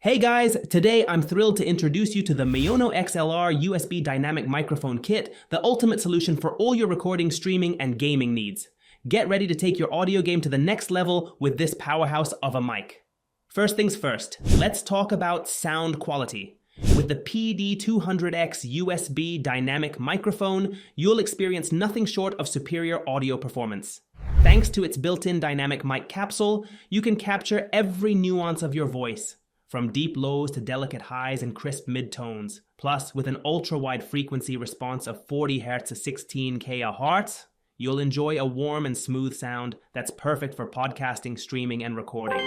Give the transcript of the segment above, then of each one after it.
Hey guys, today I'm thrilled to introduce you to the MAONO XLR USB Dynamic Microphone Kit, the ultimate solution for all your recording, streaming, and gaming needs. Get ready to take your audio game to the next level with this powerhouse of a mic. First things first, let's talk about sound quality. With the PD200X USB Dynamic Microphone, you'll experience nothing short of superior audio performance. Thanks to its built-in dynamic mic capsule, you can capture every nuance of your voice, from deep lows to delicate highs and crisp mid-tones. Plus, with an ultra-wide frequency response of 40 Hz to 16 kHz, you'll enjoy a warm and smooth sound that's perfect for podcasting, streaming, and recording.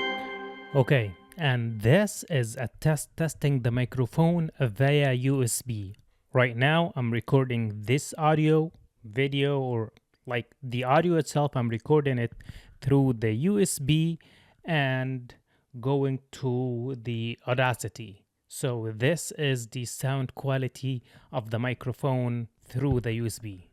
Okay, and this is a testing the microphone via USB. Right now, I'm recording this audio, video, or like the audio itself, I'm recording it through the USB and going to the Audacity. So this is the sound quality of the microphone through the USB.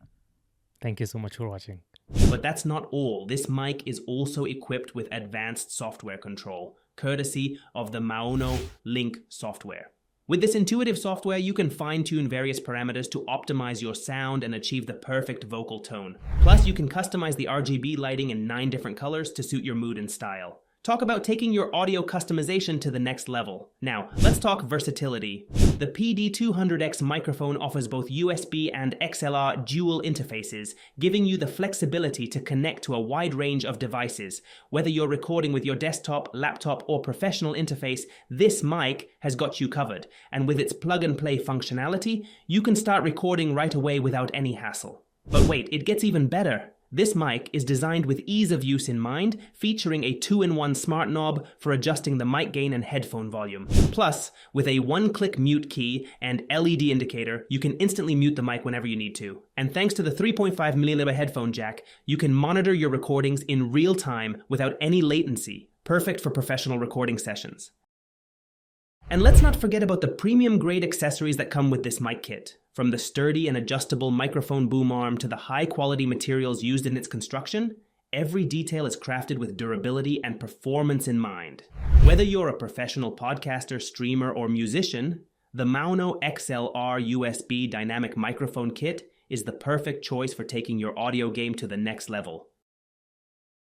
Thank you so much for watching. But that's not all. This mic is also equipped with advanced software control, courtesy of the MAONO Link software. With this intuitive software, you can fine-tune various parameters to optimize your sound and achieve the perfect vocal tone. Plus, you can customize the RGB lighting in 9 different colors to suit your mood and style. Talk about taking your audio customization to the next level. Now, let's talk versatility. The PD200X microphone offers both USB and XLR dual interfaces, giving you the flexibility to connect to a wide range of devices. Whether you're recording with your desktop, laptop, or professional interface, this mic has got you covered. And with its plug-and-play functionality, you can start recording right away without any hassle. But wait, it gets even better. This mic is designed with ease of use in mind, featuring a 2-in-1 smart knob for adjusting the mic gain and headphone volume. Plus, with a one-click mute key and LED indicator, you can instantly mute the mic whenever you need to. And thanks to the 3.5mm headphone jack, you can monitor your recordings in real time without any latency, perfect for professional recording sessions. And let's not forget about the premium-grade accessories that come with this mic kit. From the sturdy and adjustable microphone boom arm to the high-quality materials used in its construction, every detail is crafted with durability and performance in mind. Whether you're a professional podcaster, streamer, or musician, the MAONO XLR USB Dynamic Microphone Kit is the perfect choice for taking your audio game to the next level.